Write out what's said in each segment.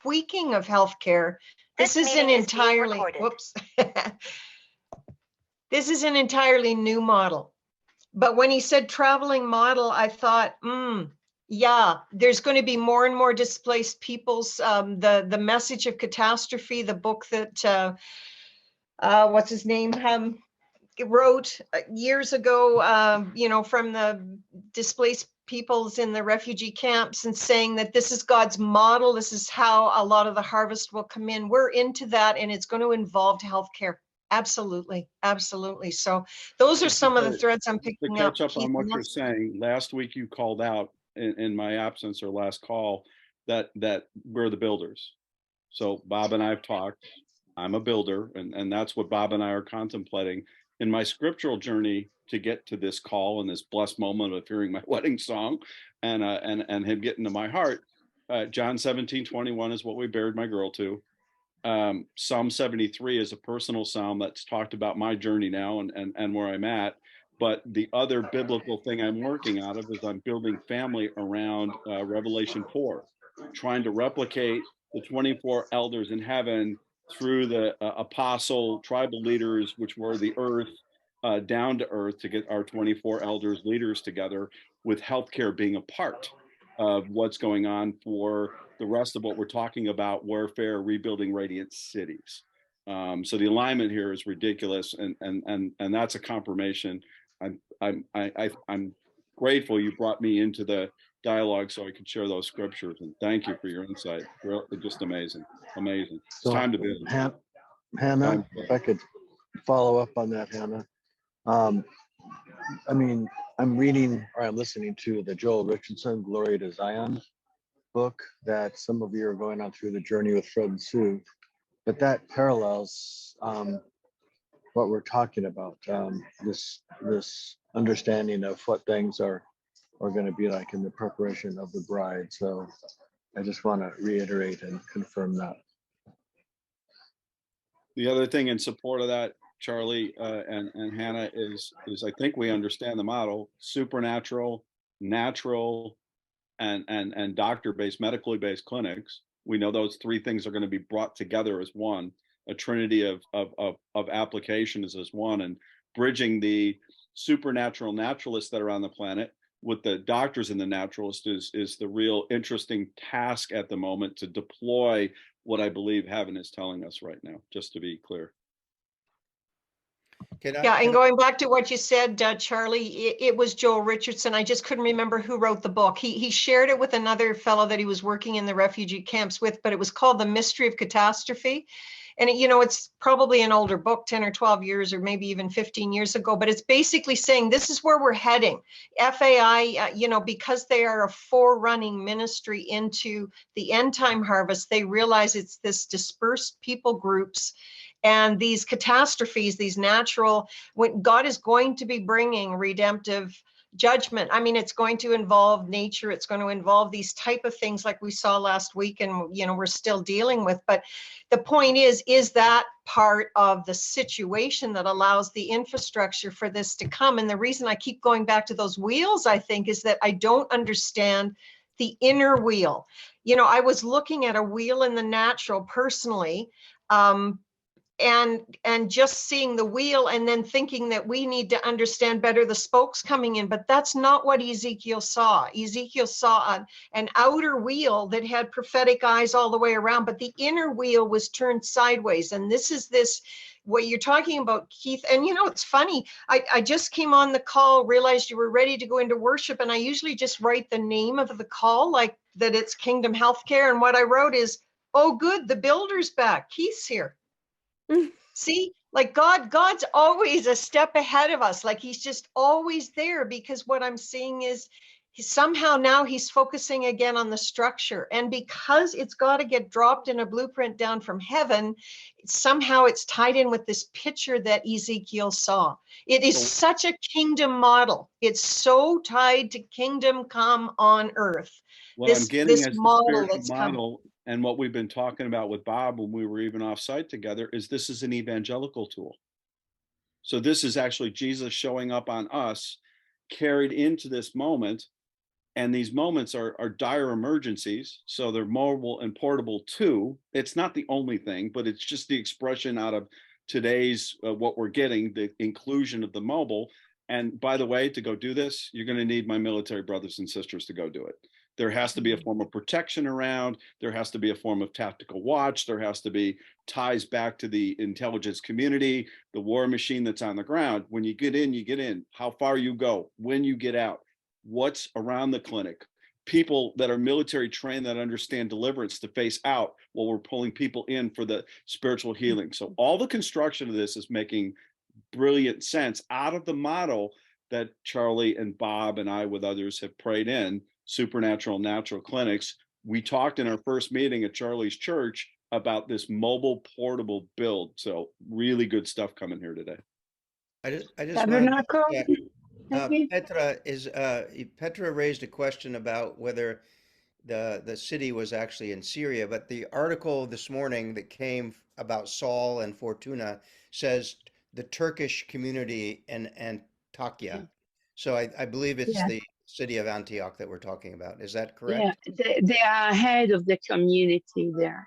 tweaking of healthcare. This is an entirely, whoops. This is an entirely new model. But when he said traveling model, I thought, yeah, there's going to be more and more displaced peoples. The Message of Catastrophe, the book that, what's his name, wrote years ago, from the displaced peoples in the refugee camps, and saying that this is God's model. This is how a lot of the harvest will come in. We're into that, and it's going to involve healthcare. Absolutely. Absolutely. So those are some of the threads I'm picking up. To catch up on what you're saying, last week you called out in my absence, or last call, that we're the builders. So Bob and I have talked. I'm a builder, and that's what Bob and I are contemplating in my scriptural journey to get to this call and this blessed moment of hearing my wedding song and him getting to my heart. John 17:21 is what we buried my girl to. Psalm 73 is a personal psalm that's talked about my journey now and where I'm at. But the other biblical thing I'm working out of is I'm building family around Revelation 4, trying to replicate the 24 elders in heaven through the apostle tribal leaders, which were the earth, down to earth, to get our 24 elders leaders together, with healthcare being a part of what's going on for the rest of what we're talking about: warfare, rebuilding radiant cities. So the alignment here is ridiculous, and that's a confirmation. I'm grateful you brought me into the dialogue so I could share those scriptures, and thank you for your insight. Really, just amazing. It's time to build. Hannah, if I could follow up on that, Hannah. I mean, I'm reading, or I'm listening to the Joel Richardson Glory to Zion book that some of you are going on through the journey with Fred and Sue, but that parallels what we're talking about, this understanding of what things are going to be like in the preparation of the bride. So I just want to reiterate and confirm that. The other thing in support of that, Charlie and Hannah, is I think we understand the model: supernatural, natural, and doctor-based, medically based clinics. We know those three things are going to be brought together as one. A trinity of applications as one, and bridging the supernatural naturalists that are on the planet with the doctors and the naturalists is the real interesting task at the moment, to deploy what I believe heaven is telling us right now, just to be clear. And going back to what you said, Charlie, it was Joel Richardson. I just couldn't remember who wrote the book. He shared it with another fellow that he was working in the refugee camps with, but it was called The Mystery of Catastrophe. And it's probably an older book, 10 or 12 years, or maybe even 15 years ago, but it's basically saying this is where we're heading. FAI, because they are a forerunning ministry into the end time harvest, they realize it's this dispersed people groups and these catastrophes, these natural, when God is going to be bringing redemptive judgment. I mean, it's going to involve nature. It's going to involve these type of things like we saw last week and, we're still dealing with. But the point is that part of the situation that allows the infrastructure for this to come? And the reason I keep going back to those wheels, I think, is that I don't understand the inner wheel. I was looking at a wheel in the natural personally, and just seeing the wheel and then thinking that we need to understand better the spokes coming in. But that's not what Ezekiel saw. Ezekiel saw an outer wheel that had prophetic eyes all the way around, but the inner wheel was turned sideways. And this is what you're talking about, Keith. And it's funny, I just came on the call, realized you were ready to go into worship, and I usually just write the name of the call, like that it's Kingdom Healthcare. And what I wrote is, oh good, the builder's back, Keith's here. See, like God's always a step ahead of us. Like he's just always there, because what I'm seeing is somehow now he's focusing again on the structure. And because it's got to get dropped in a blueprint down from heaven, somehow it's tied in with this picture that Ezekiel saw. It is such a kingdom model. It's so tied to kingdom come on earth. What I'm getting as model that's model, and what we've been talking about with Bob when we were even off site together, is this is an evangelical tool. So this is actually Jesus showing up on us, carried into this moment And these moments are dire emergencies. So they're mobile and portable too. It's not the only thing, but it's just the expression out of today's what we're getting, the inclusion of the mobile. And by the way, to go do this, you're going to need my military brothers and sisters to go do it. There has to be a form of protection around. There has to be a form of tactical watch. There has to be ties back to the intelligence community, the war machine that's on the ground. When you get in, you get in. How far you go, when you get out, what's around the clinic, people that are military trained that understand deliverance to face out while we're pulling people in for the spiritual healing. So all the construction of this is making brilliant sense out of the model that Charlie and Bob and I with others have prayed in, supernatural natural clinics. We talked in our first meeting at Charlie's church about this mobile portable build. So really good stuff coming here today. I just wanted Tabernacle. to check. Petra raised a question about whether the city was actually in Syria, but the article this morning that came about Saul and Fortuna says the Turkish community in Antakya. So I believe it's Yeah. the city of Antioch that we're talking about. Is that Yeah, correct? they are ahead of the community there.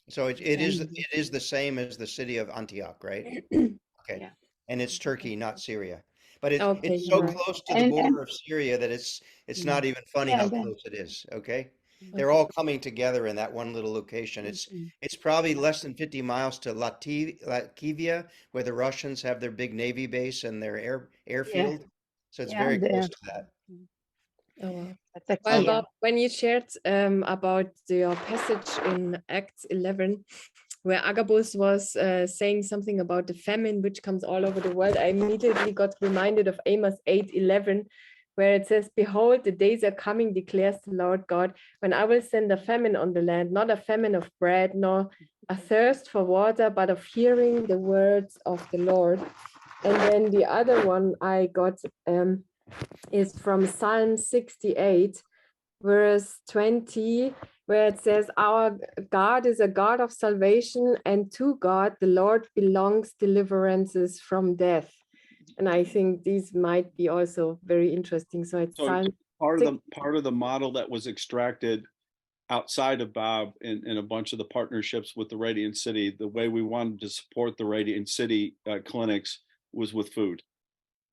So it is the same as the city of Antioch, right? Okay. Yeah. And it's Turkey, not Syria. But it's Okay, it's so right. close to the And- border of Syria that it's not even funny Yeah, how that- close it is. Okay. They're all coming together in that one little location. It's probably less than 50 miles to Latvia, where the Russians have their big Navy base and their airfield. So it's Yeah, very they're- close to that. Oh, wow. That's Well, Kia. Bob, when you shared about your passage in Acts 11, where Agabus was saying something about the famine which comes all over the world, I immediately got reminded of Amos 8:11, where it says, "Behold, the days are coming, declares the Lord God, when I will send a famine on the land, not a famine of bread, nor a thirst for water, but of hearing the words of the Lord." And then the other one I got is from Psalm 68, verse 20, where it says, "Our God is a God of salvation, and to God, the Lord, belongs deliverances from death." And I think these might be also very interesting. So it's So Psalm part of the model that was extracted outside of Bob and a bunch of the partnerships with the Radiant City, the way we wanted to support the Radiant City clinics was with food.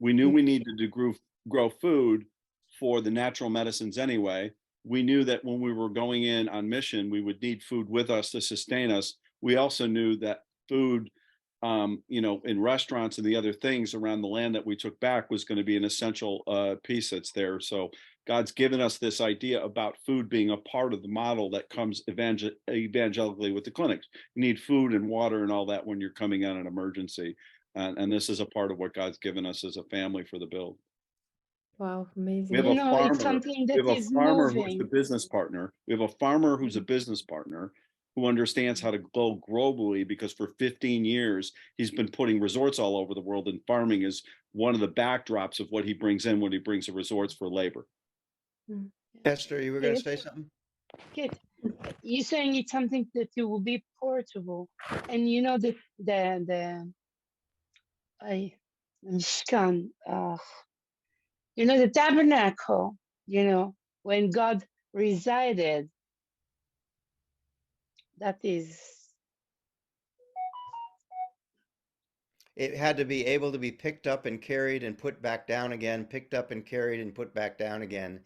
We knew we needed to grow food for the natural medicines anyway. We knew that when we were going in on mission, we would need food with us to sustain us. We also knew that food, in restaurants and the other things around the land that we took back was going to be an essential piece that's there. So God's given us this idea about food being a part of the model that comes evangelically with the clinics. You need food and water and all that when you're coming out an emergency. And this is a part of what God's given us as a family for the build. Wow, We amazing. have You a know, it's farmer. something We that have a is farmer who's moving. the business partner. We have a farmer who's a business partner who understands how to go globally, because for 15 years he's been putting resorts all over the world, and farming is one of the backdrops of what he brings in when he brings the resorts for labor. Esther, you were going to Yes. say something? Good. You're saying it's something that it will be portable, and you know the Mishkan, the tabernacle. When God resided. That is. It had to be able to be picked up and carried and put back down again, picked up and carried and put back down again.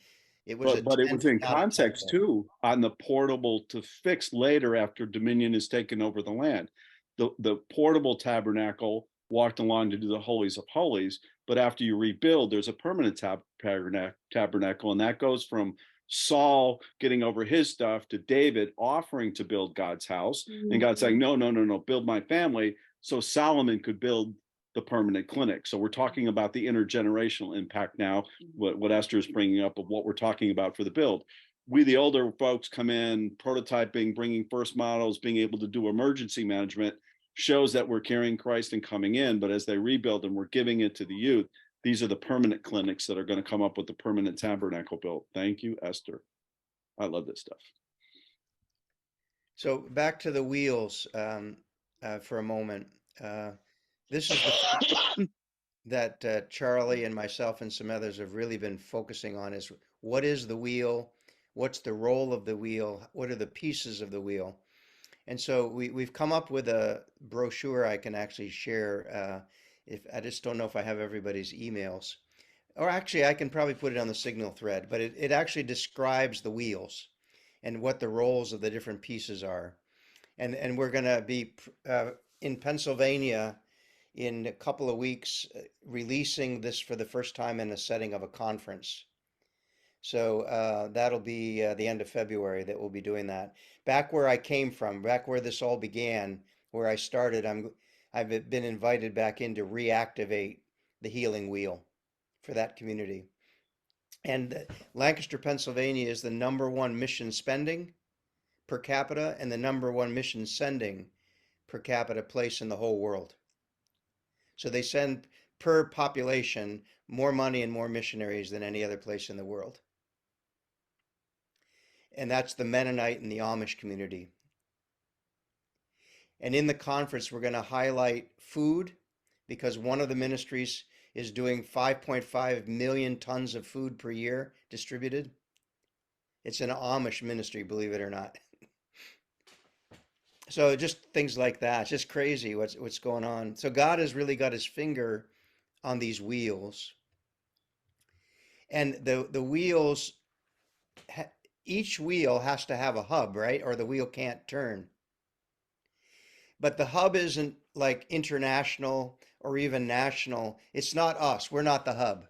It was a But it was tent, in not a context temple. too on the portable to fix later after Dominion has taken over the land. The portable tabernacle walked along to do the holies of holies, but after you rebuild, there's a permanent tabernacle, and that goes from Saul getting over his stuff to David offering to build God's house, and God saying, no, build my family, so Solomon could build the permanent clinic. So we're talking about the intergenerational impact now, what Esther is bringing up of what we're talking about for the build. We, the older folks, come in, prototyping, bringing first models, being able to do emergency management, shows that we're carrying Christ and coming in. But as they rebuild and we're giving it to the youth, these are the permanent clinics that are going to come up with the permanent tabernacle built. Thank you, Esther. I love this stuff. So back to the wheels for a moment. This is the that Charlie and myself and some others have really been focusing on, is What is the wheel? What's the role of the wheel? What are the pieces of the wheel? And so we've come up with a brochure I can actually share. If I just don't know if I have everybody's emails, or actually I can probably put it on the Signal thread, but it actually describes the wheels and what the roles of the different pieces are. And we're going to be in Pennsylvania in a couple of weeks, releasing this for the first time in a setting of a conference. So that'll be the end of February that we'll be doing that. Back where I came from, back where this all began, where I started, I've been invited back in to reactivate the healing wheel for that community. And Lancaster, Pennsylvania is the #1 mission spending per capita and the #1 mission sending per capita place in the whole world. So they send per population more money and more missionaries than any other place in the world. And that's the Mennonite and the Amish community. And in the conference, we're going to highlight food because one of the ministries is doing 5.5 million tons of food per year distributed. It's an Amish ministry, believe it or not. So just things like that. It's just crazy what's going on. So God has really got his finger on these wheels. And the wheels, each wheel has to have a hub, right? Or the wheel can't turn. But the hub isn't like international or even national. It's not us. We're not the hub.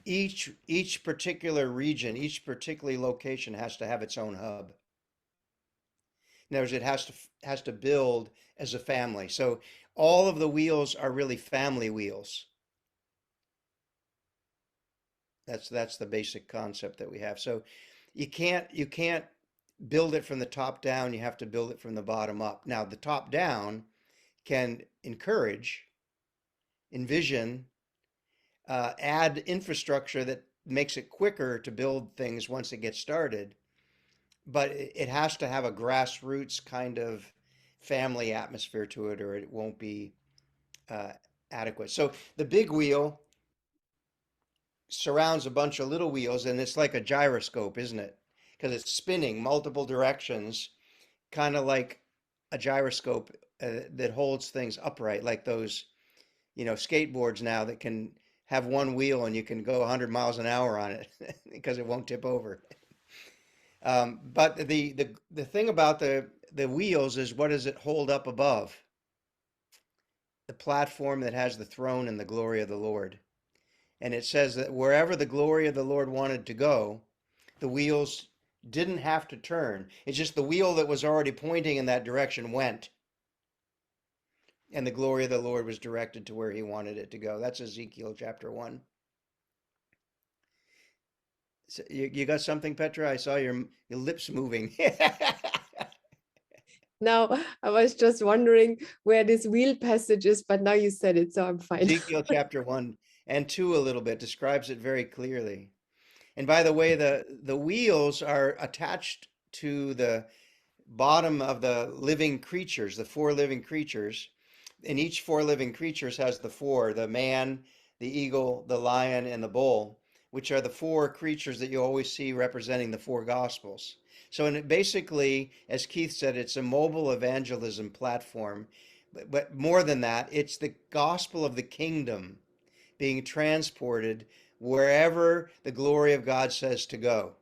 Each particular region, each particular location has to have its own hub. In other words, it has to build as a family. So all of the wheels are really family wheels. That's the basic concept that we have. So you can't build it from the top down. You have to build it from the bottom up. Now the top down can encourage, envision, add infrastructure that makes it quicker to build things once it gets started. But it has to have a grassroots kind of family atmosphere to it, or it won't be adequate. So the big wheel surrounds a bunch of little wheels, and it's like a gyroscope, isn't it? Because it's spinning multiple directions, kind of like a gyroscope that holds things upright, like those, skateboards now that can have one wheel and you can go 100 miles an hour on it because it won't tip over. But the thing about the wheels is, what does it hold up above? The platform that has the throne and the glory of the Lord. And it says that wherever the glory of the Lord wanted to go, the wheels didn't have to turn. It's just the wheel that was already pointing in that direction went. And the glory of the Lord was directed to where he wanted it to go. That's Ezekiel chapter 1. So you got something, Petra? I saw your lips moving. Now, I was just wondering where this wheel passage is, but now you said it, so I'm fine. Ezekiel chapter 1 and 2 a little bit describes it very clearly. And by the way, the wheels are attached to the bottom of the living creatures, the 4 living creatures. And each 4 living creatures has the man, the eagle, the lion, and the bull, which are the 4 creatures that you always see representing the 4 gospels. So basically, as Keith said, it's a mobile evangelism platform. But more than that, it's the gospel of the kingdom being transported wherever the glory of God says to go.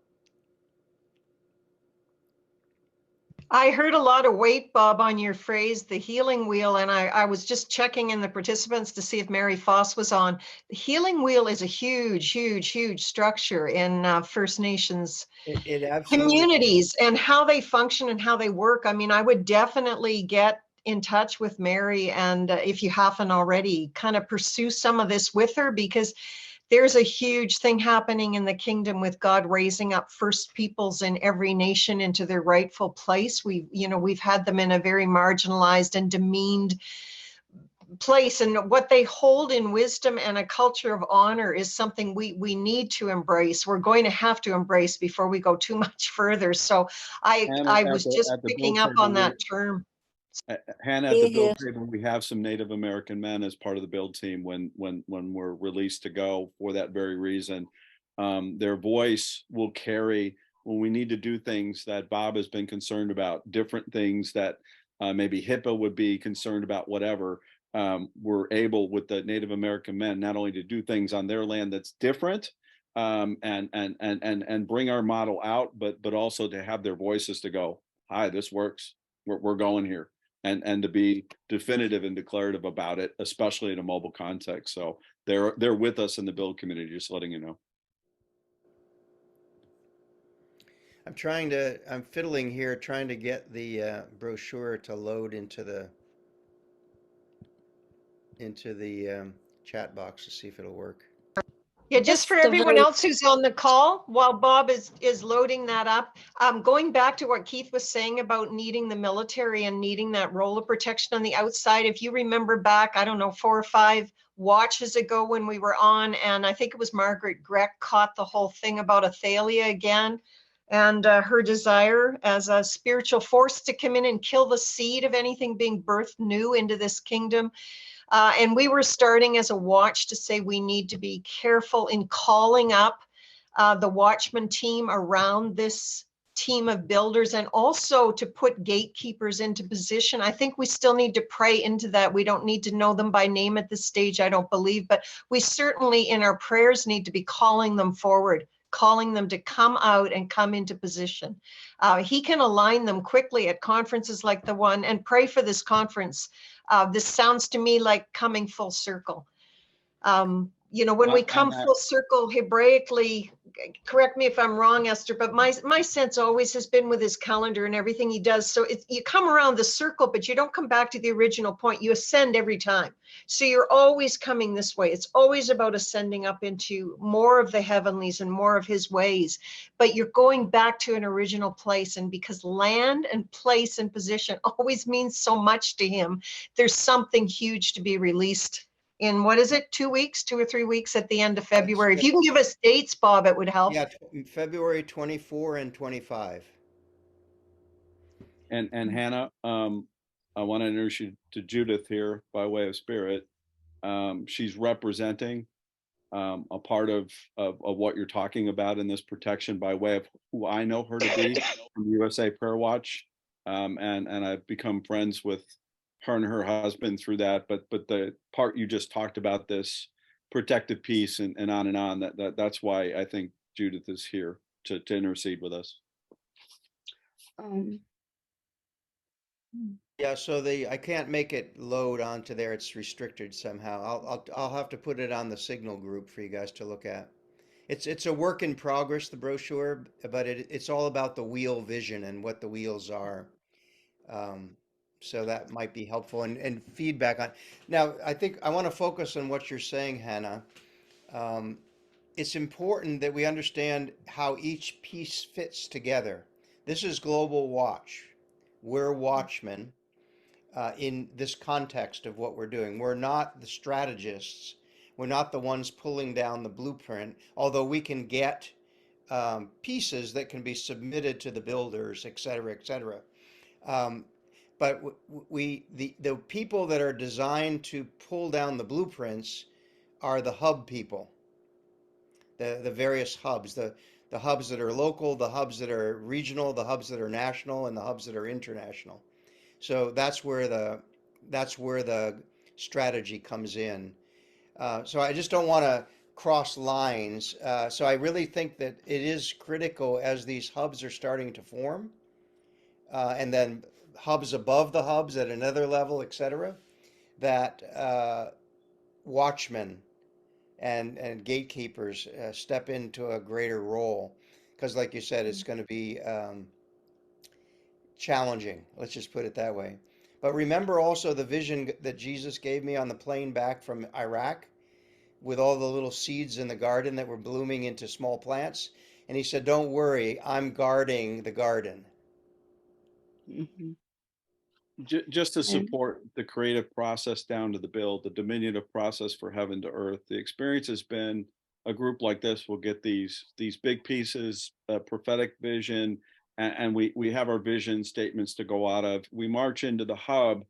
I heard a lot of weight, Bob, on your phrase, the healing wheel, and I was just checking in the participants to see if Mary Foss was on. The healing wheel is a huge, huge, huge structure in First Nations It absolutely communities and how they function and how they work. I mean, I would definitely get in touch with Mary, and if you haven't already, kind of pursue some of this with her, because there's a huge thing happening in the kingdom with God raising up first peoples in every nation into their rightful place. We've had them in a very marginalized and demeaned place, and what they hold in wisdom and a culture of honor is something we need to embrace. We're going to have to embrace before we go too much further. So Hannah, I was just at the picking build up on table, that term. Hannah, at the build table, we have some Native American men as part of the build team when we're released to go for that very reason. Their voice will carry when we need to do things that Bob has been concerned about, different things that maybe HIPAA would be concerned about, whatever. We're able with the Native American men not only to do things on their land that's different, and bring our model out, but also to have their voices to go, hi, this works. We're going here, and to be definitive and declarative about it, especially in a mobile context. So they're with us in the build community, just letting you know. I'm fiddling here, trying to get the brochure to load into the chat box to see if it'll work. Yeah, just Yes, for the everyone very else who's on the call, while Bob is loading that up, going back to what Keith was saying about needing the military and needing that role of protection on the outside. If you remember back, I don't know, 4 or 5 watches ago when we were on, and I think it was Margaret Greck caught the whole thing about Athalia again, and her desire as a spiritual force to come in and kill the seed of anything being birthed new into this kingdom. And we were starting as a watch to say we need to be careful in calling up the watchman team around this team of builders, and also to put gatekeepers into position. I think we still need to pray into that. We don't need to know them by name at this stage, I don't believe, but we certainly in our prayers need to be calling them forward, calling them to come out and come into position. He can align them quickly at conferences like the one, and pray for this conference. This sounds to me like coming full circle. When we come full circle Hebraically, correct me if I'm wrong, Esther, but my sense always has been with his calendar and everything he does. So you come around the circle, but you don't come back to the original point. You ascend every time. So you're always coming this way. It's always about ascending up into more of the heavenlies and more of his ways. But you're going back to an original place. And because land and place and position always means so much to him, there's something huge to be released in, what is it, 2 weeks, 2 or 3 weeks at the end of February? If you can give us dates, Bob, it would help. Yeah, February 24 and 25. And Hannah, I want to introduce you to Judith here by way of spirit. She's representing a part of what you're talking about in this protection by way of who I know her to be from USA Prayer Watch, and I've become friends with her and her husband through that. But the part you just talked about, this protective piece and on, that's why I think Judith is here to intercede with us. Um, Yeah, so I can't make it load onto there. It's restricted somehow. I'll have to put it on the Signal group for you guys to look at. It's a work in progress, the brochure, but it's all about the wheel vision and what the wheels are. So that might be helpful, and feedback on. Now, I think I want to focus on what you're saying, Hannah. It's important that we understand how each piece fits together. This is Global Watch. We're watchmen in this context of what we're doing. We're not the strategists. We're not the ones pulling down the blueprint, although we can get pieces that can be submitted to the builders, et cetera, et cetera. But the people that are designed to pull down the blueprints are the hub people, the various hubs, the hubs that are local, the hubs that are regional, the hubs that are national, and the hubs that are international. So that's where the strategy comes in. So I just don't want to cross lines. So I really think that it is critical as these hubs are starting to form, and then hubs above the hubs at another level, et cetera, that watchmen and gatekeepers step into a greater role. Because like you said, it's going to be challenging. Let's just put it that way. But remember also the vision that Jesus gave me on the plane back from Iraq with all the little seeds in the garden that were blooming into small plants. And he said, don't worry, I'm guarding the garden. mhm. Just to And support the creative process down to the build, the diminutive process for heaven to earth. The experience has been a group like this will get these big pieces, prophetic vision, and we have our vision statements to go out of. We march into the hub,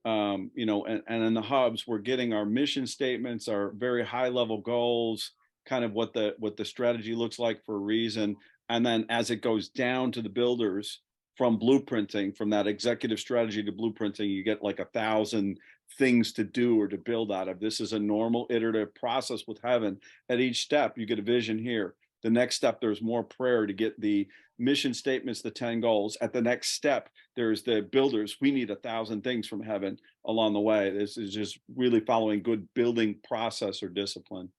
and in the hubs we're getting our mission statements, our very high level goals, kind of what the strategy looks like for a reason. And then as it goes down to the builders, from blueprinting, from that executive strategy to blueprinting, you get like 1,000 things to do or to build out of. This is a normal iterative process with heaven. At each step, you get a vision here. The next step, there's more prayer to get the mission statements, the 10 goals. At the next step, there's the builders. We need 1,000 things from heaven along the way. This is just really following good building process or discipline.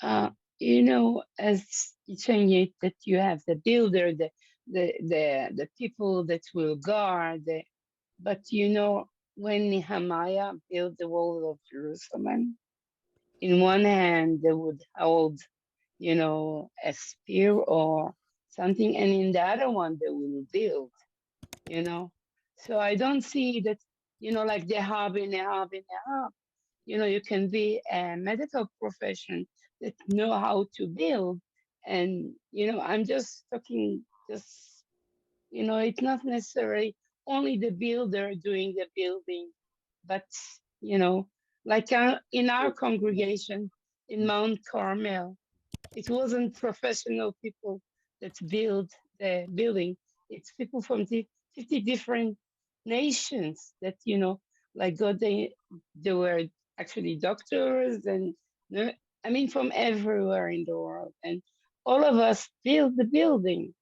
As you're saying it, that you have the builder, the people that will guard, but when Nehemiah built the wall of Jerusalem, in one hand they would hold, a spear or something, and in the other one they will build, So I don't see that, like the hub in a hub in a hub. You can be a medical profession that know how to build, and I'm just talking it's not necessarily only the builder doing the building, but like in our congregation in Mount Carmel, it wasn't professional people that build the building. It's people from the 50 different nations that like they were actually doctors and from everywhere in the world, and all of us build the building.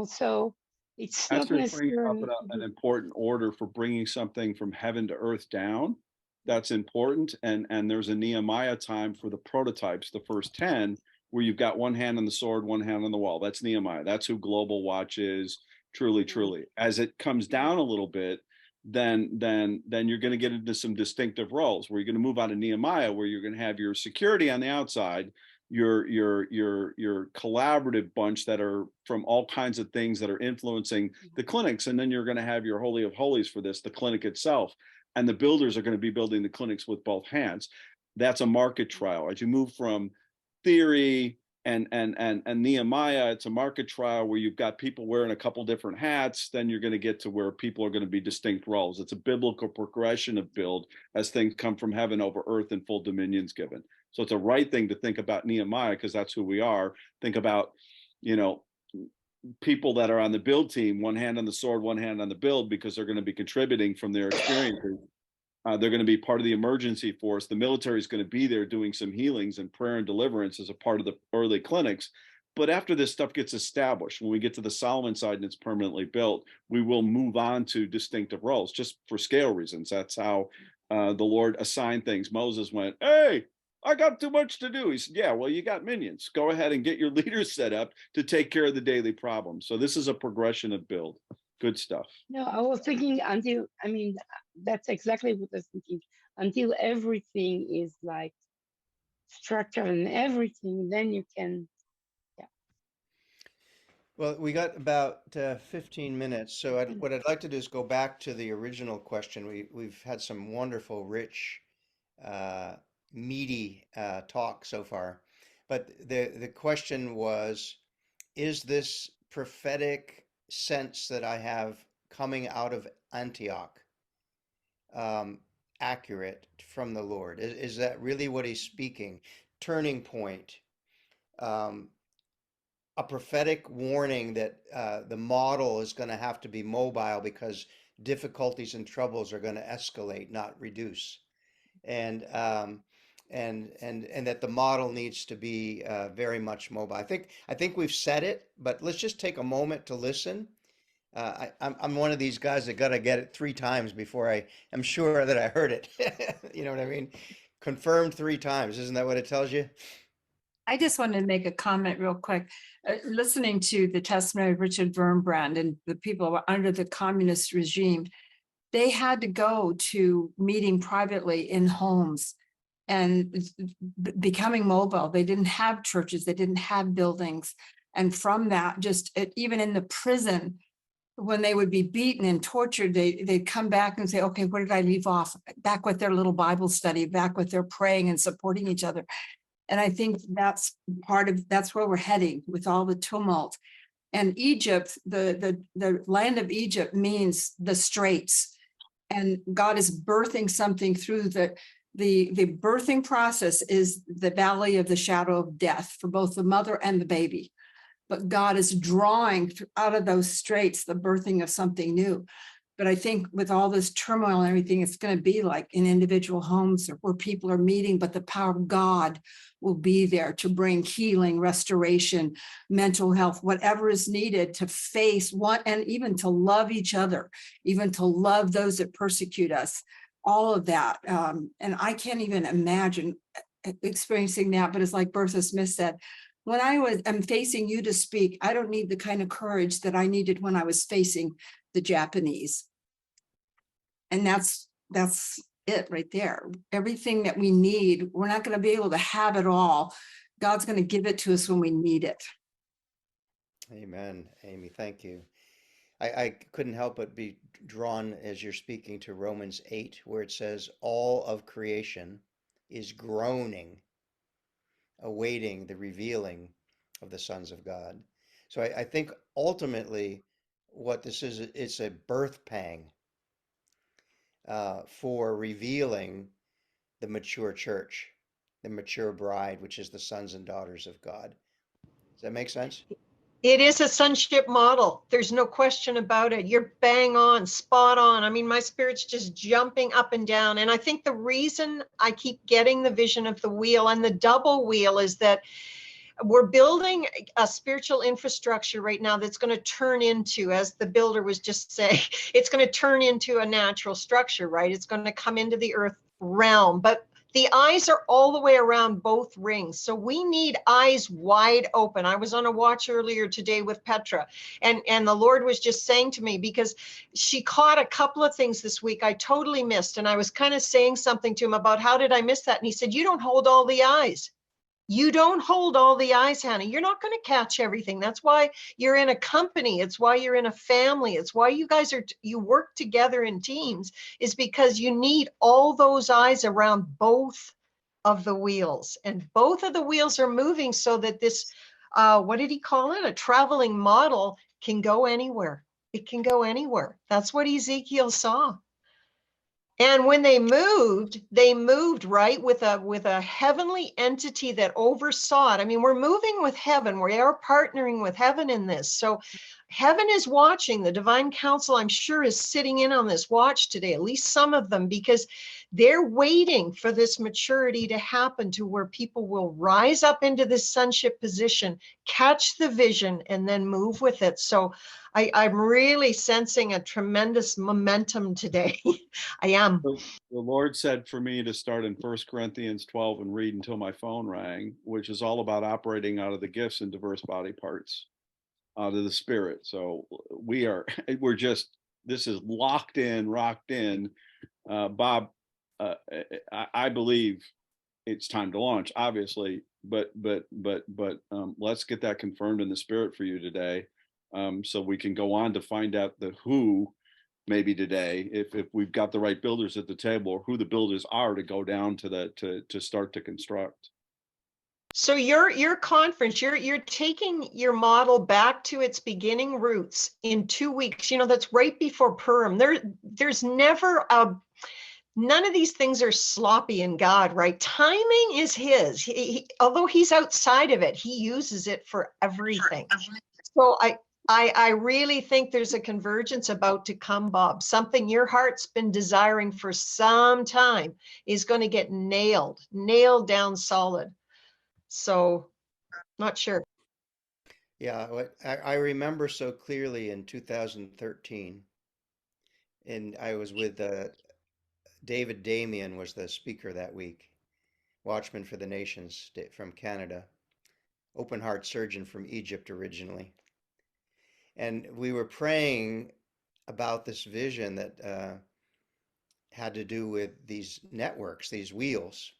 So it's not Esther's bringing up necessarily an important order for bringing something from heaven to earth down. That's important. And there's a Nehemiah time for the prototypes, the first 10, where you've got one hand on the sword, one hand on the wall. That's Nehemiah. That's who Global Watch is. Truly. As it comes down a little bit, then you're going to get into some distinctive roles where you're going to move out of Nehemiah, where you're going to have your security on the outside, your collaborative bunch that are from all kinds of things that are influencing the clinics, and then you're going to have your holy of holies for this, the clinic itself, and the builders are going to be building the clinics with both hands. That's a market trial. As you move from theory and Nehemiah, it's a market trial where you've got people wearing a couple different hats. Then you're going to get to where people are going to be distinct roles. It's a biblical progression of build as things come from heaven over earth and full dominions given. So it's a right thing to think about Nehemiah, because that's who we are. Think about, people that are on the build team, one hand on the sword, one hand on the build, because they're going to be contributing from their experiences. They're going to be part of the emergency force. The military is going to be there doing some healings and prayer and deliverance as a part of the early clinics. But after this stuff gets established, when we get to the Solomon side and it's permanently built, we will move on to distinctive roles just for scale reasons. That's how the Lord assigned things. Moses went, "Hey, I got too much to do." He said, "Yeah, well, you got minions. Go ahead and get your leaders set up to take care of the daily problems." So this is a progression of build. Good stuff. No, I was thinking that's exactly what I was thinking. Until everything is like structured and everything, then you can, yeah. Well, we got about 15 minutes. So what I'd like to do is go back to the original question. We've had some wonderful, rich, meaty talk so far. But the question was, is this prophetic sense that I have coming out of Antioch accurate from the Lord? Is that really what he's speaking? Turning point, a prophetic warning that the model is going to have to be mobile because difficulties and troubles are going to escalate, not reduce, and that the model needs to be very much mobile. I think we've said it, but let's just take a moment to listen. I'm one of these guys that got to get it 3 times before I am sure that I heard it. You know what I mean? Confirmed 3 times. Isn't that what it tells you? I just wanted to make a comment real quick. Listening to the testimony of Richard Wurmbrand and the people under the communist regime, they had to go to meeting privately in homes and becoming mobile. They didn't have churches, they didn't have buildings. And from that, even in the prison, when they would be beaten and tortured, they'd come back and say, okay, where did I leave off? Back with their little Bible study, back with their praying and supporting each other. And I think that's where we're heading with all the tumult. And Egypt, the land of Egypt means the straits. And God is birthing something through the birthing process is the valley of the shadow of death for both the mother and the baby. But God is drawing out of those straits the birthing of something new. But I think with all this turmoil and everything, it's going to be like in individual homes where people are meeting, but the power of God will be there to bring healing, restoration, mental health, whatever is needed to face one, and even to love each other, even to love those that persecute us, all of that. And I can't even imagine experiencing that, but it's like Bertha Smith said, when I'm facing you to speak, I don't need the kind of courage that I needed when I was facing the Japanese. And that's it right there. Everything that we need, we're not going to be able to have it all. God's going to give it to us when we need it. Amen, Amy. Thank you. I couldn't help but be drawn as you're speaking to Romans 8, where it says, all of creation is groaning, awaiting the revealing of the sons of God. So I think ultimately what this is, it's a birth pang for revealing the mature church, the mature bride, which is the sons and daughters of God. Does that make sense? It is a sonship model. There's no question about it. You're bang on, spot on. I mean, my spirit's just jumping up and down. And I think the reason I keep getting the vision of the wheel and the double wheel is that we're building a spiritual infrastructure right now that's going to turn into, as the builder was just saying, it's going to turn into a natural structure, right? It's going to come into the earth realm. But the eyes are all the way around both rings. So we need eyes wide open. I was on a watch earlier today with Petra, and the Lord was just saying to me, because she caught a couple of things this week I totally missed. And I was kind of saying something to him about how did I miss that? And he said, you don't hold all the eyes. You don't hold all the eyes, Hannah. You're not going to catch everything. That's why you're in a company. It's why you're in a family. It's why you guys you work together in teams, is because you need all those eyes around both of the wheels. And both of the wheels are moving so that this, what did he call it? A traveling model can go anywhere. It can go anywhere. That's what Ezekiel saw. And when they moved right with a heavenly entity that oversaw it. I mean, we're moving with heaven. We are partnering with heaven in this. So heaven is watching. The divine council, I'm sure, is sitting in on this watch today, at least some of them, because they're waiting for this maturity to happen to where people will rise up into this sonship position, catch the vision, and then move with it. So I'm really sensing a tremendous momentum today. I am. The Lord said for me to start in 1 Corinthians 12 and read until my phone rang, which is all about operating out of the gifts and diverse body parts, out of the spirit. So this is locked in, rocked in. Bob, I believe it's time to launch, obviously, but let's get that confirmed in the spirit for you today. So we can go on to find out the who maybe today, if we've got the right builders at the table, or who the builders are to go down to start to construct. So your conference, you're taking your model back to its beginning roots in 2 weeks. You know, that's right before Purim. There's never none of these things are sloppy in God, right? Timing is his. Although he's outside of it, he uses it for everything. So I really think there's a convergence about to come, Bob. Something your heart's been desiring for some time is going to get nailed down solid. So not sure. Yeah, I remember so clearly in 2013, and I was with David Damien was the speaker that week, Watchmen for the Nations from Canada, open heart surgeon from Egypt originally. And we were praying about this vision that had to do with these networks, these wheels.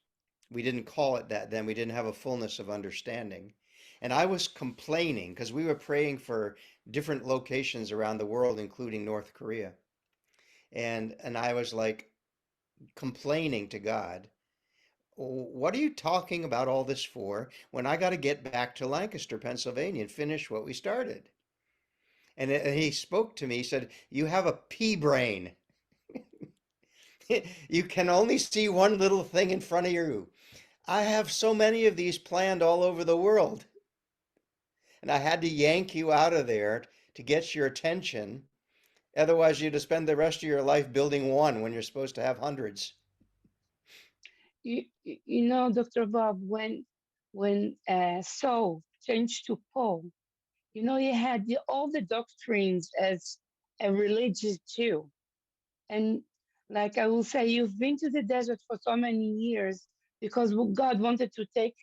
We didn't call it that then. We didn't have a fullness of understanding. And I was complaining because we were praying for different locations around the world, including North Korea. And I was like complaining to God, what are you talking about all this for when I got to get back to Lancaster, Pennsylvania and finish what we started? And he spoke to me, he said, you have a pea brain. You can only see one little thing in front of you. I have so many of these planned all over the world. And I had to yank you out of there to get your attention. Otherwise, you'd have spent the rest of your life building one when you're supposed to have hundreds. You know, Dr. Bob, when Saul changed to Paul, you know, he had all the doctrines as a religious Jew. And like I will say, you've been to the desert for so many years because God wanted to take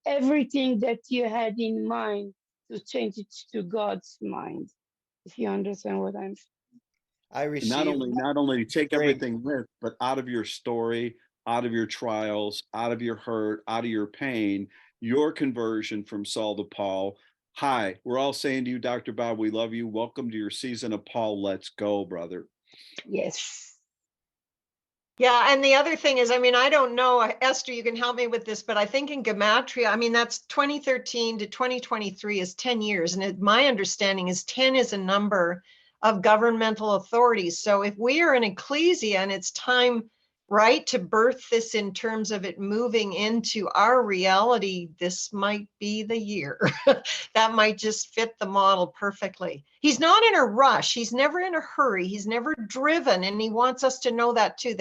everything that you had in mind to change it to God's mind. If you understand what I'm saying. I Not received only take great. everything with, but out of your story, out of your trials, out of your hurt, out of your pain, your conversion from Saul to Paul. Hi, we're all saying to you, Dr. Bob, we love you. Welcome to your season of Paul. Let's go, brother. Yes. Yeah, and the other thing is, I mean, I don't know, Esther, you can help me with this, but I think in Gematria, I mean, that's 2013 to 2023 is 10 years. And my understanding is 10 is a number of governmental authorities. So if we are an ecclesia and it's time, right, to birth this in terms of it moving into our reality, this might be the year. That might just fit the model perfectly. He's not in a rush. He's never in a hurry. He's never driven. And he wants us to know that too,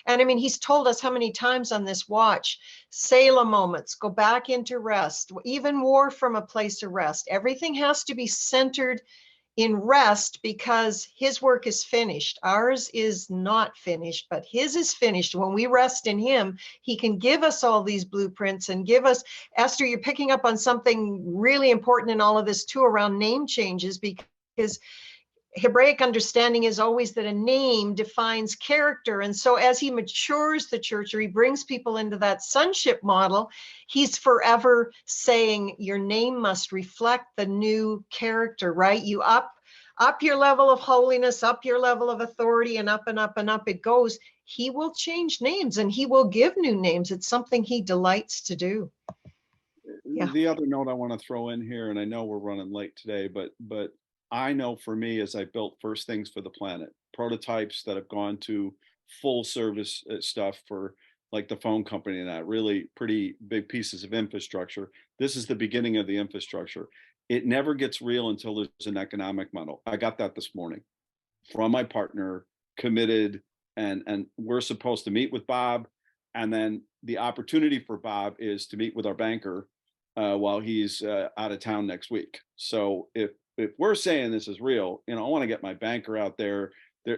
and I mean, he's told us how many times on this watch, Selah moments, go back into rest, even war from a place of rest. Everything has to be centered in rest because his work is finished. Ours is not finished, but his is finished. When we rest in him, he can give us all these blueprints and give us, Esther, you're picking up on something really important in all of this too around name changes, because Hebraic understanding is always that a name defines character. And so as he matures the church, or he brings people into that sonship model, he's forever saying your name must reflect the new character, right? You up your level of holiness, up your level of authority, and up and up and up it goes. He will change names and he will give new names. It's something he delights to do. Yeah. The other note I want to throw in here, and I know we're running late today, but I know for me, as I built First Things for the Planet, prototypes that have gone to full service stuff for like the phone company and that, really pretty big pieces of infrastructure. This is the beginning of the infrastructure. It never gets real until there's an economic model. I got that this morning from my partner, committed, and we're supposed to meet with Bob. And then the opportunity for Bob is to meet with our banker while he's out of town next week. So if we're saying this is real, I want to get my banker out there.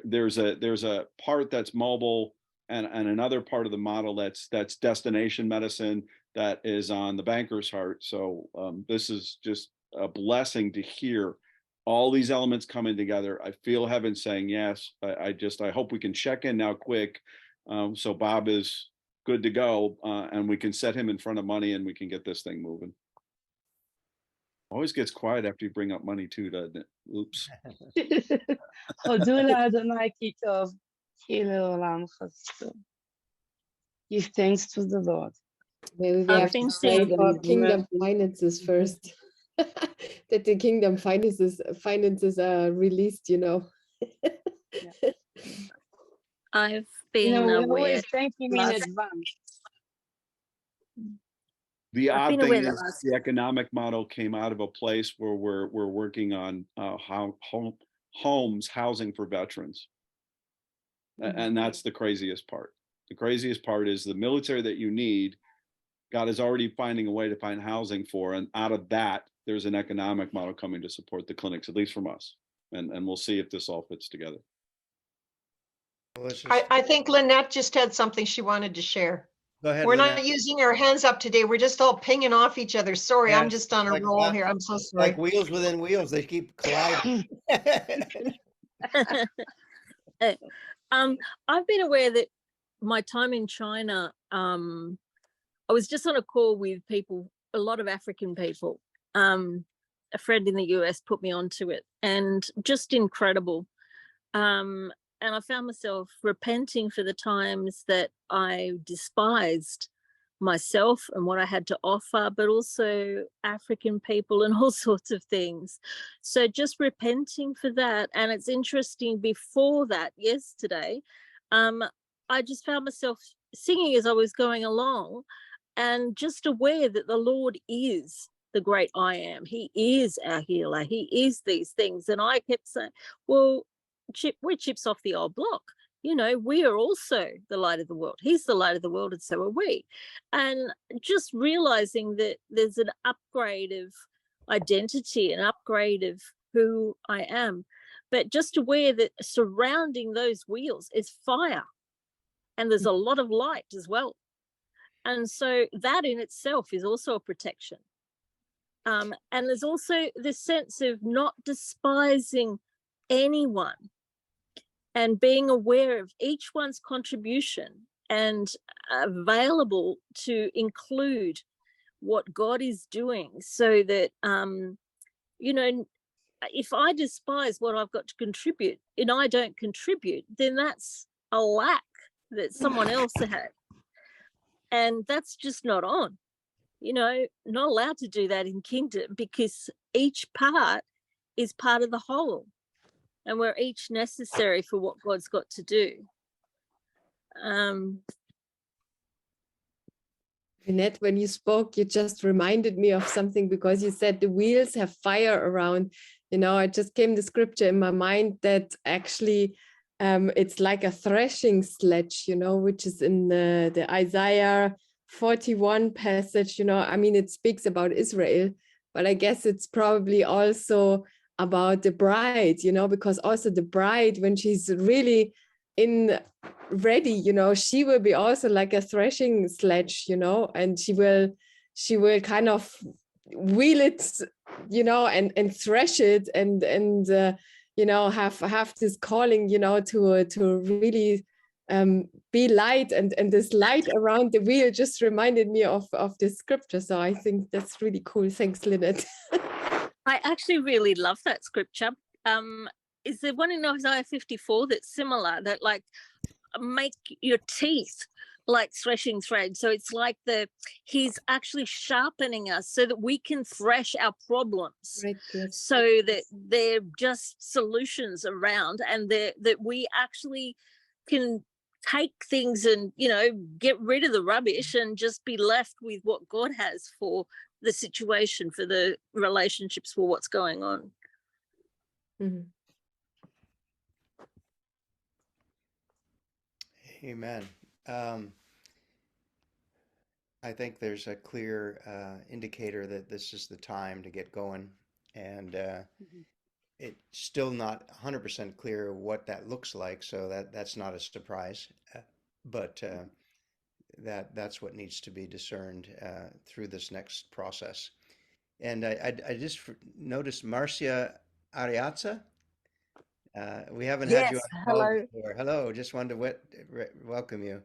There's a part that's mobile and another part of the model that's destination medicine that is on the banker's heart. So this is just a blessing to hear all these elements coming together. I feel heaven saying yes. I hope we can check in now quick. So Bob is good to go and we can set him in front of money and we can get this thing moving. Always gets quiet after you bring up money too, doesn't it? Oops. הודו לאדוני כי טוב, כי לעולם חסדו. Give thanks to the Lord. Maybe we have to pray for kingdom finances first. That the kingdom finances are released, I've been we're aware. always thanking in advance. The I've odd been thing aware the is last- the economic model came out of a place where we're working on homes, housing for veterans. And that's the craziest part. The craziest part is the military that you need, God is already finding a way to find housing for. And out of that, there's an economic model coming to support the clinics, at least from us. And we'll see if this all fits together. Well, I think Lynette just had something she wanted to share. go ahead. We're Lynette. not using our hands up today. We're just all pinging off each other. Sorry, Yeah, I'm just on a like roll that. here. I'm so sorry. Like wheels within wheels, they keep colliding. I've been aware that my time in China, I was just on a call with people, a lot of African people. A friend in the US put me onto it, and just incredible. And I found myself repenting for the times that I despised myself and what I had to offer, but also African people and all sorts of things. So just repenting for that. And it's interesting, before that, yesterday, I just found myself singing as I was going along, and just aware that the Lord is the great I am. He is our healer. He is these things. And I kept saying, well, we're chips off the old block. You know, we are also the light of the world. He's the light of the world, and so are we. And just realizing that there's an upgrade of identity, an upgrade of who I am, but just aware that surrounding those wheels is fire, and there's a lot of light as well. And so that in itself is also a protection. And there's also this sense of not despising anyone, and being aware of each one's contribution and available to include what God is doing, so that, you know, if I despise what I've got to contribute and I don't contribute, then that's a lack that someone else had. And that's just not on, you know, not allowed to do that in kingdom, because each part is part of the whole. And we're each necessary for what God's got to do. Lynette, when you spoke, you just reminded me of something, because you said the wheels have fire around. You know, it just came the scripture in my mind that actually it's like a threshing sledge, you know, which is in the Isaiah 41 passage. You know, I mean, it speaks about Israel, but I guess it's probably also about the bride, you know, because also the bride, when she's really ready, you know, she will be also like a threshing sledge, you know, and she will kind of wheel it, you know, and thresh it, and you know, have this calling, you know, to really be light, and this light around the wheel just reminded me of this scripture. So I think that's really cool. Thanks, Lynette. I actually really love that scripture. Is there one in Isaiah 54 that's similar, that like, make your teeth like threshing thread? So it's like he's actually sharpening us so that we can thresh our problems, Right, yes. so that they're just solutions around, and that we actually can take things and, you know, get rid of the rubbish and just be left with what God has for the situation, for the relationships, for what's going on. Mm-hmm. Amen. I think there's a clear indicator that this is the time to get going, and it's still not 100% clear what that looks like, so that's not a surprise, but that's what needs to be discerned through this next process. And I just noticed Marcia Ariazza. We haven't had you Yes, on the call hello. before. Hello, just wanted to welcome you.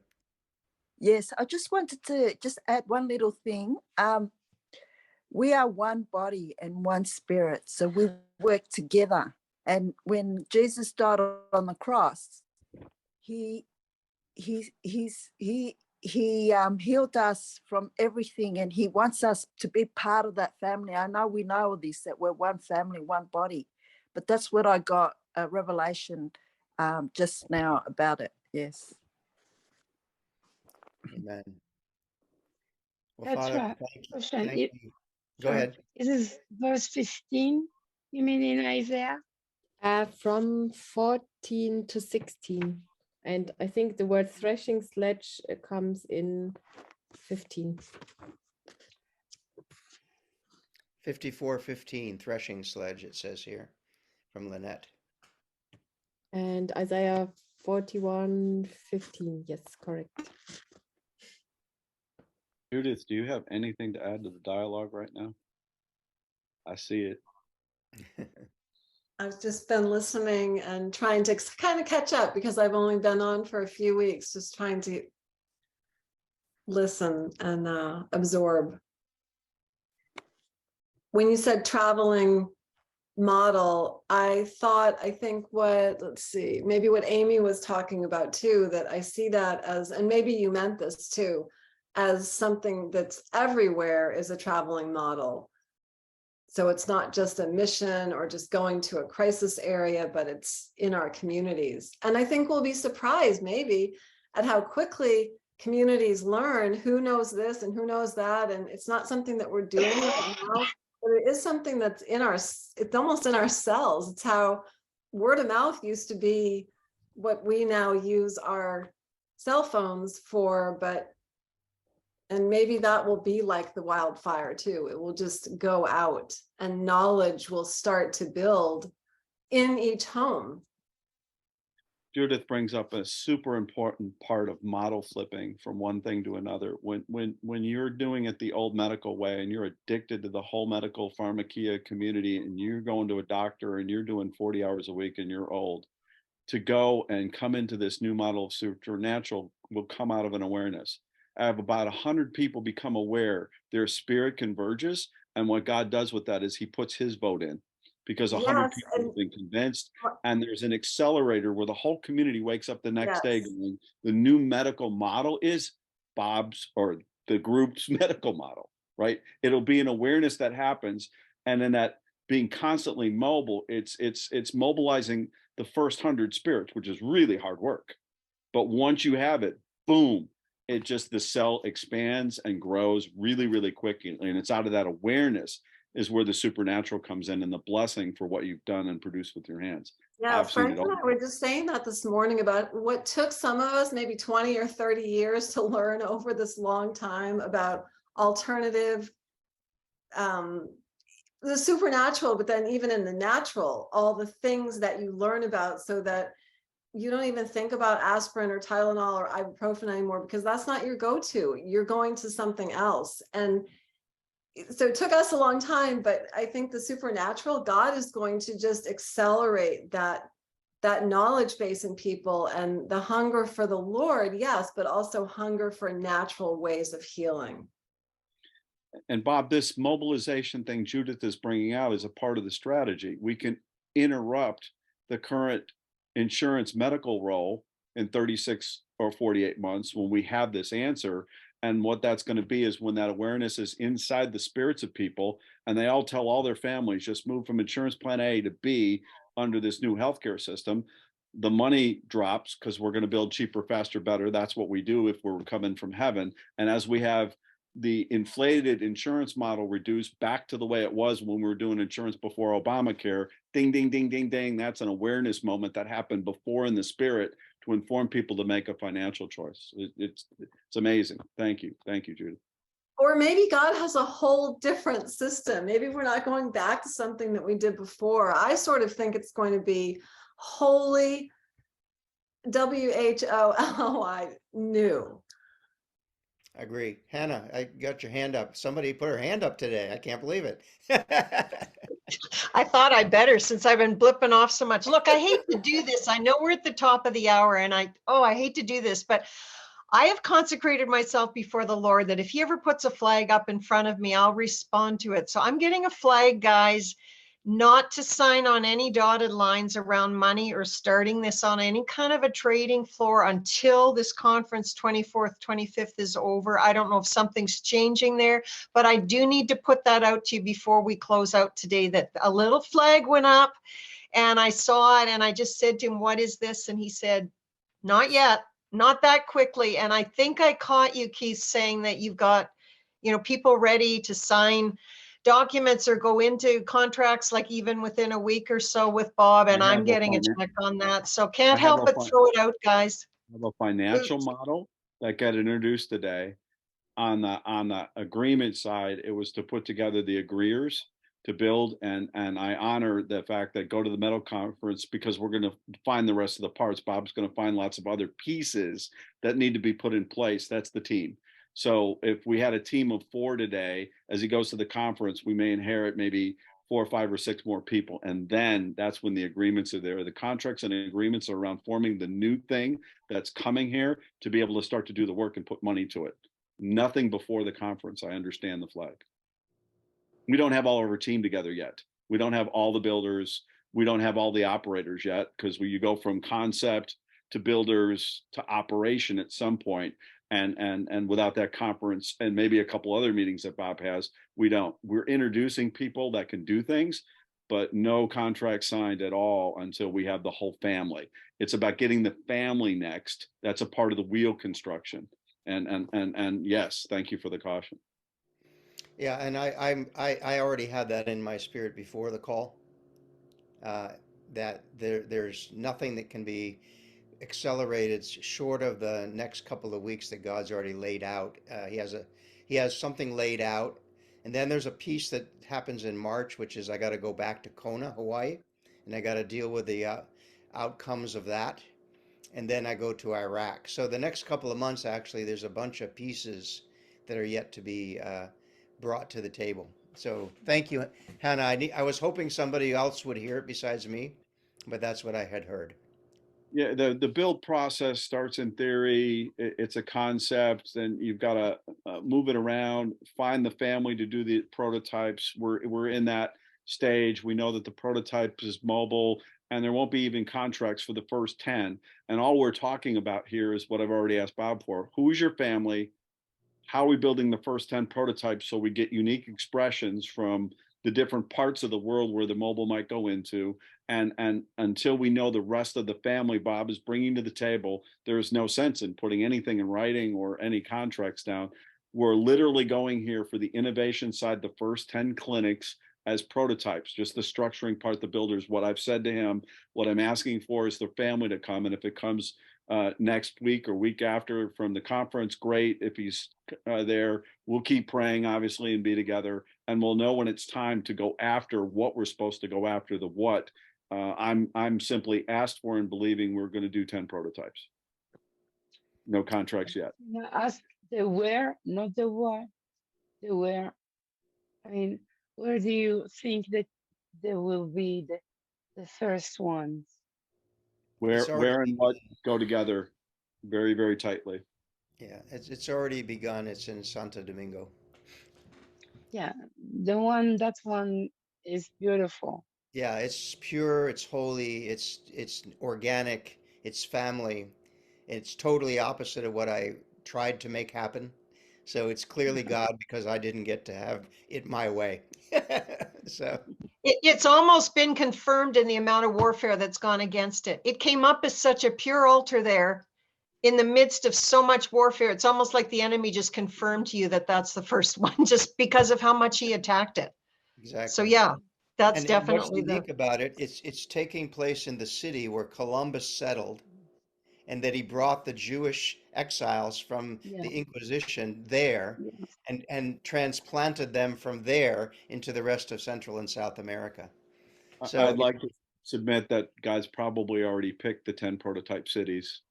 Yes, I just wanted to just add one little thing. We are one body and one spirit, so we work together. And when Jesus died on the cross, he healed us from everything, and he wants us to be part of that family. I know we know all this, that we're one family, one body, but that's what I got a revelation just now about it. Yes. Amen. Well, That's Father, right. thank you. Question. Thank you. Go ahead. This is verse 15. You mean in Isaiah? From 14 to 16. And I think the word threshing sledge comes in 15. 54:15, threshing sledge, it says here from Lynette. And Isaiah 41:15. Yes, correct. Judith, do you have anything to add to the dialogue right now? I see it. I've just been listening and trying to kind of catch up, because I've only been on for a few weeks, just trying to listen and absorb. When you said traveling model, I think let's see, maybe what Amy was talking about too, that I see that as, and maybe you meant this too, as something that's everywhere is a traveling model. So it's not just a mission or just going to a crisis area, but it's in our communities. And I think we'll be surprised maybe at how quickly communities learn who knows this and who knows that. And it's not something that we're doing right now, but it is something that's it's almost in our cells. It's how word of mouth used to be what we now use our cell phones for, and maybe that will be like the wildfire too. It will just go out and knowledge will start to build in each home. Judith brings up a super important part of model flipping from one thing to another. When you're doing it the old medical way and you're addicted to the whole medical pharmacia community and you're going to a doctor and you're doing 40 hours a week and you're old, to go and come into this new model of supernatural will come out of an awareness. I have about 100 people become aware, their spirit converges, and what God does with that is he puts his vote in, because 100 Yes, people have and been convinced, and there's an accelerator where the whole community wakes up the next day yes, going, the new medical model is Bob's or the group's medical model, right? It'll be an awareness that happens, and then that being constantly mobile, it's mobilizing the first 100 spirits, which is really hard work. But once you have it, boom, it just, the cell expands and grows really, really quickly. And it's out of that awareness is where the supernatural comes in and the blessing for what you've done and produced with your hands. yeah. I've seen Frank it and all. I were just saying that this morning about what took some of us maybe 20 or 30 years to learn over this long time about alternative, the supernatural, but then even in the natural, all the things that you learn about so that you don't even think about aspirin or Tylenol or ibuprofen anymore, because that's not your go-to. You're going to something else. And so it took us a long time, but I think the supernatural, God is going to just accelerate that knowledge base in people and the hunger for the Lord, yes, but also hunger for natural ways of healing. And Bob, this mobilization thing Judith is bringing out is a part of the strategy. We can interrupt the current insurance medical role in 36 or 48 months when we have this answer. And what that's going to be is when that awareness is inside the spirits of people and they all tell all their families, just move from insurance plan A to B under this new healthcare system. The money drops because we're going to build cheaper, faster, better. That's what we do if we're coming from heaven. And as we have the inflated insurance model reduced back to the way it was when we were doing insurance before Obamacare, ding, ding, ding, ding, ding. That's an awareness moment that happened before in the spirit to inform people to make a financial choice. It's amazing. Thank you. Thank you, Judith. Or maybe God has a whole different system. Maybe we're not going back to something that we did before. I sort of think it's going to be wholly WHOLOI new. I agree. Hannah, I got your hand up. Somebody put her hand up today. I can't believe it. I thought I better since I've been blipping off so much. Look, I hate to do this. I know we're at the top of the hour and I hate to do this, but I have consecrated myself before the Lord that if he ever puts a flag up in front of me, I'll respond to it. So I'm getting a flag, guys, not to sign on any dotted lines around money or starting this on any kind of a trading floor until this conference 24th, 25th is over. I don't know if something's changing there, but I do need to put that out to you before we close out today, that a little flag went up and I saw it and I just said to him, what is this? And he said, not yet, not that quickly. And I think I caught you, Keith, saying that you've got, people ready to sign documents or go into contracts like even within a week or so with Bob, and I'm getting a check on that. So can't help but throw it out, guys. I have a financial model that got introduced today. On the agreement side, it was to put together the agreeers to build, and I honor the fact that go to the metal conference because we're going to find the rest of the parts. Bob's going to find lots of other pieces that need to be put in place. That's the team. So if we had a team of 4 today, as he goes to the conference, we may inherit maybe 4 or 5 or 6 more people. And then that's when the agreements are there. The contracts and agreements are around forming the new thing that's coming here to be able to start to do the work and put money to it. Nothing before the conference. I understand the flag. We don't have all of our team together yet. We don't have all the builders. We don't have all the operators yet, because you go from concept to builders to operation at some point. And without that conference and maybe a couple other meetings that Bob has, we don't. We're introducing people that can do things, but no contract signed at all until we have the whole family. It's about getting the family next. That's a part of the wheel construction. And yes, thank you for the caution. Yeah, and I already had that in my spirit before the call. That there's nothing that can be accelerated short of the next couple of weeks that God's already laid out. He has something laid out, and then there's a piece that happens in March, which is I got to go back to Kona, Hawaii, and I got to deal with the outcomes of that, and then I go to Iraq. So the next couple of months, actually, there's a bunch of pieces that are yet to be brought to the table. So thank you, Hannah. I was hoping somebody else would hear it besides me, but that's what I had heard. Yeah, the build process starts in theory. It's a concept, and you've got to move it around, find the family to do the prototypes. We're in that stage. We know that the prototype is mobile, and there won't be even contracts for the first 10. And all we're talking about here is what I've already asked Bob for. Who is your family? How are we building the first 10 prototypes so we get unique expressions from the different parts of the world where the mobile might go into? And until we know the rest of the family Bob is bringing to the table, there is no sense in putting anything in writing or any contracts down. We're literally going here for the innovation side, the first 10 clinics as prototypes, just the structuring part, the builders. What I've said to him, what I'm asking for is the family to come. And if it comes next week or week after from the conference, great. If he's there, we'll keep praying, obviously, and be together, and we'll know when it's time to go after what we're supposed to go after, the what. I'm simply asked for and believing we're going to do 10 prototypes. No contracts yet. Now ask the where, not the what. The where. I mean, where do you think that there will be the first ones? Where and what go together very, very tightly. Yeah, it's already begun. It's in Santo Domingo. Yeah, that one is beautiful. Yeah, it's pure, it's holy, it's organic, it's family. It's totally opposite of what I tried to make happen. So it's clearly God because I didn't get to have it my way. So It's almost been confirmed in the amount of warfare that's gone against it. It came up as such a pure altar there in the midst of so much warfare. It's almost like the enemy just confirmed to you that that's the first one, just because of how much he attacked it. exactly. So yeah, that's And what's definitely unique about it, it's taking place in the city where Columbus settled, and that he brought the Jewish exiles from Yeah, the Inquisition there yeah. and transplanted them from there into the rest of Central and South America. So I'd like to submit that God's probably already picked the 10 prototype cities.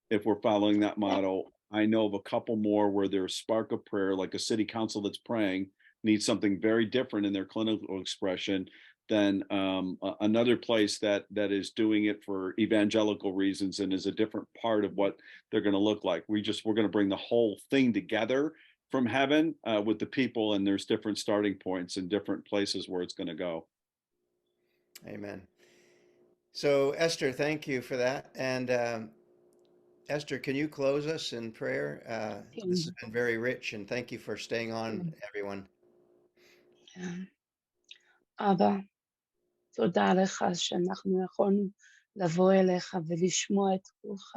If we're following that model, I know of a couple more where there's spark of prayer, like a city council that's praying needs something very different in their clinical expression than another place that is doing it for evangelical reasons and is a different part of what they're going to look like. We're going to bring the whole thing together from heaven with the people, and there's different starting points and different places where it's going to go. amen. So Esther, thank you for that. And Esther, can you close us in prayer? This has been very rich, and thank you for staying on, everyone. אבא, תודה לך שאנחנו יכולנו לבוא אליך ולשמוע את קולך.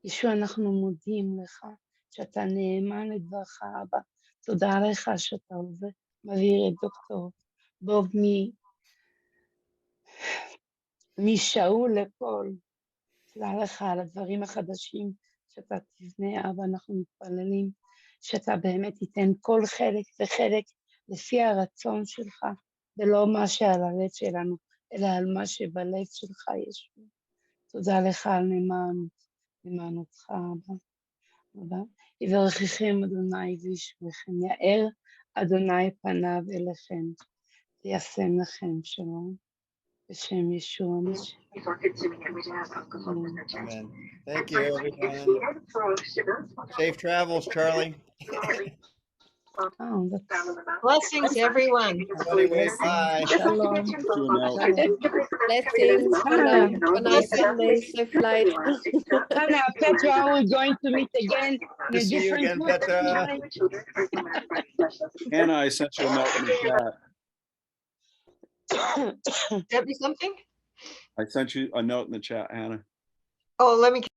ישוע, אנחנו מודים לך שאתה נאמן לדברך, אבא. תודה לך שאתה מביא את דוקטור בוב משאול לפול. תודה לך על הדברים החדשים שאתה תבנה, אבא. אנחנו מתפללים שאתה באמת תיתן כל חלק וחלק לפי הרצון שלך, ולא מה שעל הלב שלנו, אלא על מה שבלב שלך יש. תודה לך על נאמנותך, אבא. יברככם אדוני וישמרכם, יאר אדוני פניו אליכם, וישם לכם שלום, בשם ישוע המשיח. Amen. Thank you, everyone. Safe travels, Charlie. Oh, blessings, everyone. Everybody wave bye. shalom. Blessings. Shalom. Have a nice Sunday. Safe flight. Hannah, Petra, we're going to meet again in a See you different again, Petra. Anna, I sent you a note in the chat. Sent me something? I sent you a note in the chat, Hannah. Oh, let me